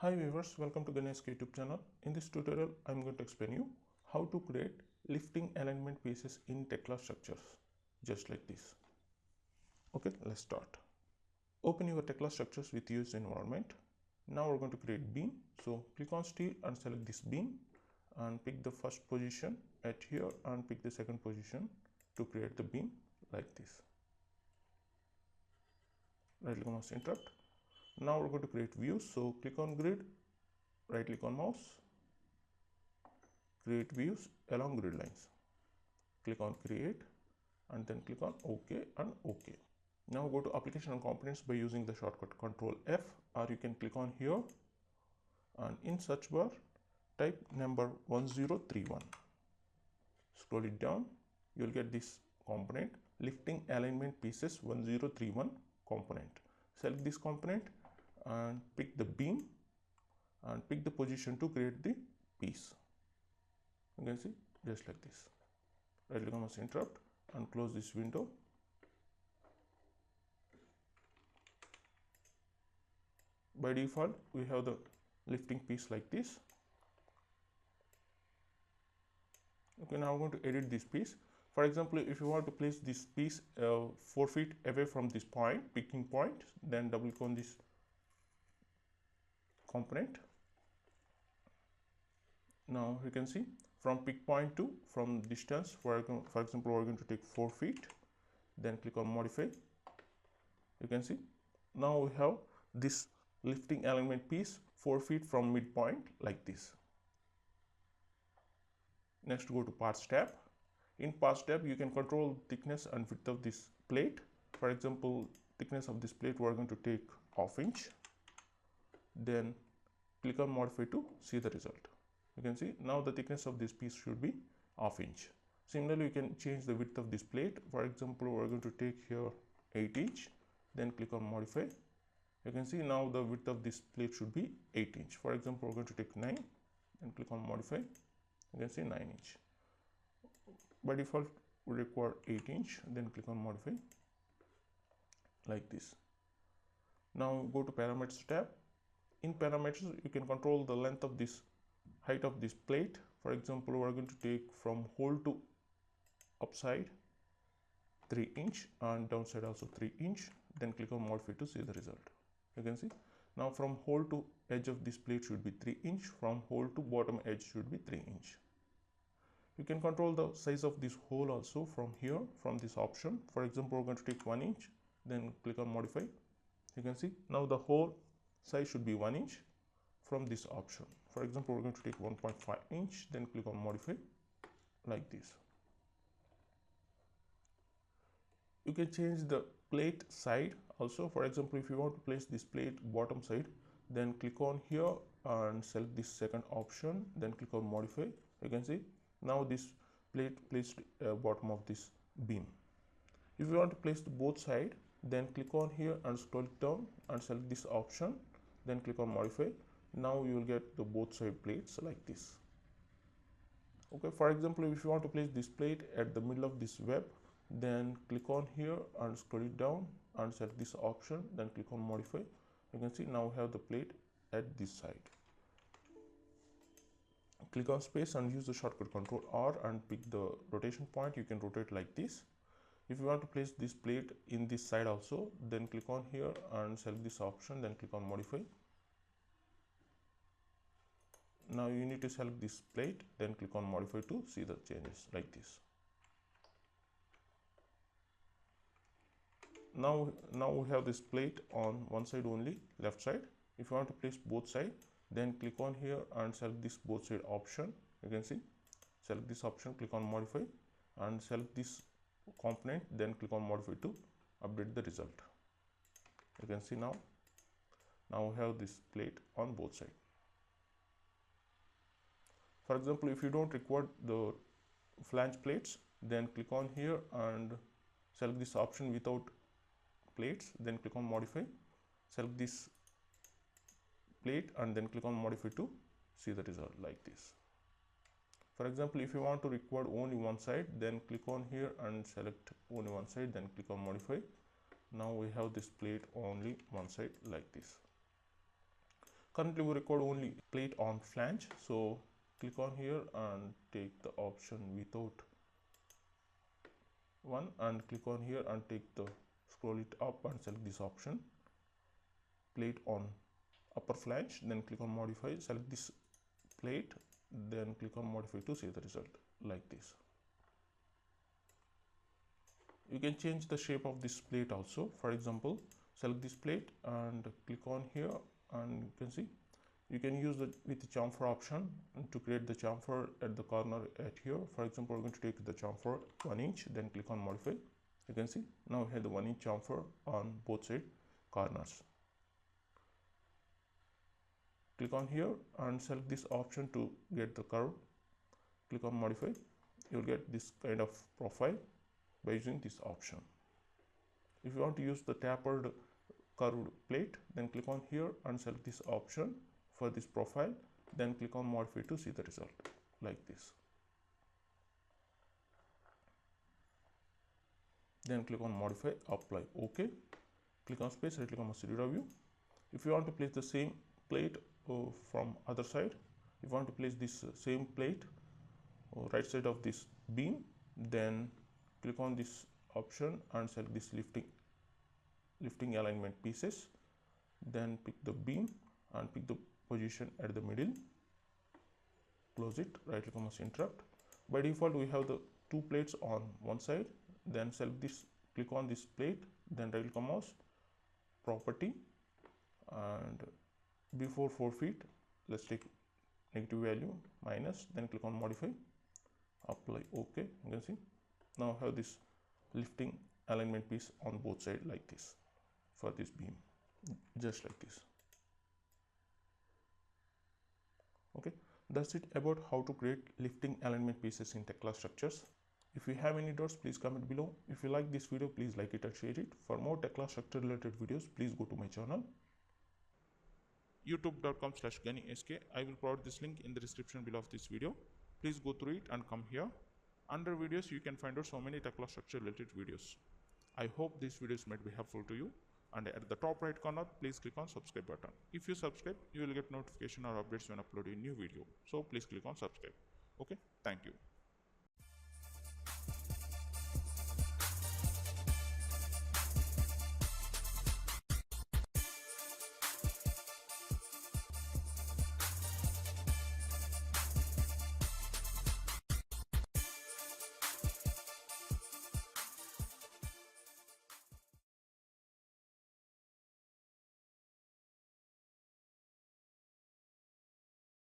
Hi viewers, welcome to Ganisk YouTube channel. In this tutorial, I am going to explain you how to create lifting alignment pieces in Tekla Structures, just like this. Okay, let's start. Open your Tekla Structures with used environment. Now we're going to create beam. So click on steel and select this beam and pick the first position at here and pick the second position to create the beam like this. Right click on mouse interrupt. Now we're going to create views. So click on grid, right click on mouse, create views along grid lines. Click on create and then click on OK and OK. Now go to application and components by using the shortcut Control F, or you can click on here and in search bar type number 1031. Scroll it down, you'll get this component, lifting alignment pieces 1031 component. Select this component and pick the beam and pick the position to create the piece. You can see just like this. Right click on mouse interrupt and close this window. By default, we have the lifting piece like this. Okay, now I'm going to edit this piece. For example, if you want to place this piece 4 feet away from this point, picking point, then double click on this component. Now you can see from pick point to from distance, for example, we're going to take 4 feet, then click on modify. You can see now we have this lifting alignment piece 4 feet from midpoint like this. Next, go to parts tab. In parts tab, you can control thickness and width of this plate. For example, thickness of this plate we're going to take 1/2 inch. Then click on modify to see the result. You can see now the thickness of this piece should be 1/2 inch. Similarly, you can change the width of this plate. For example, we're going to take here 8 inch. Then click on modify. You can see now the width of this plate should be 8 inch. For example, we're going to take 9 and click on modify. You can see 9 inch. By default, we require 8 inch. Then click on modify like this. Now go to parameters tab. In parameters, you can control the length of this height of this plate. For example, we're going to take from hole to upside 3 inch and downside also 3 inch. Then click on modify to see the result. You can see now from hole to edge of this plate should be 3 inch, from hole to bottom edge should be 3 inch. You can control the size of this hole also from here, from this option. For example, we're going to take 1 inch, then click on modify. You can see now the hole size should be 1 inch from this option. For example, we're going to take 1.5 inch, then click on modify like this. You can change the plate side also. For example, if you want to place this plate bottom side, then click on here and select this second option, then click on modify. You can see now this plate placed bottom of this beam. If you want to place the both side, then click on here and scroll down and select this option, then click on modify. Now you will get the both side plates like this. Okay, for example, if you want to place this plate at the middle of this web, then click on here and scroll it down and select this option, then click on modify. You can see now we have the plate at this side. Click on space and use the shortcut Control R and pick the rotation point. You can rotate like this. If you want to place this plate in this side also, then click on here and select this option, then click on modify. Now you need to select this plate, then click on modify to see the changes like this. Now we have this plate on one side only, left side. If you want to place both sides, then click on here and select this both side option. You can see select this option, click on modify and select this component, then click on modify to update the result. You can see now we have this plate on both sides. For example, if you don't require the flange plates, then click on here and select this option without plates, then click on modify, select this plate and then click on modify to see the result like this. For example, if you want to record only one side, then click on here and select only one side, then click on modify. Now we have this plate only one side like this. Currently we record only plate on flange, so click on here and take the option without one, and click on here and take the scroll it up and select this option, plate on upper flange. Then click on modify, select this plate, then click on modify to see the result like this. You can change the shape of this plate also. For example, select this plate and click on here, and you can see you can use the with the chamfer option to create the chamfer at the corner at here. For example, we're going to take the chamfer 1 inch, then click on modify. You can see now we have the 1 inch chamfer on both side corners. Click on here and select this option to get the curve. Click on modify. You'll get this kind of profile by using this option. If you want to use the tapered curved plate, then click on here and select this option for this profile, then click on modify to see the result like this. Then click on modify, apply, OK. Click on space, right click on studio view. If you want to place the same plate from other side, if you want to place this same plate right side of this beam, then click on this option and select this lifting alignment pieces, then pick the beam and pick the position at the middle, close it, right click on interrupt. By default we have the 2 plates on one side, then select this, click on this plate, then right click on mouse, property, and before 4 feet let's take negative value minus, then click on modify, apply, OK. You can see now I have this lifting alignment piece on both sides like this for this beam, just like this. Okay, that's it about how to create lifting alignment pieces in Tekla Structures. If you have any doubts, please comment below. If you like this video, please like it and share it. For more Tekla Structure related videos, please go to my channel youtube.com/ganisk. I will provide this link in the description below of this video. Please go through it and come here. Under videos you can find out so many Tekla Structure related videos. I hope these videos might be helpful to you, and at the top right corner please click on subscribe button. If you subscribe, you will get notification or updates when uploading new video, so please click on subscribe. Okay, thank you.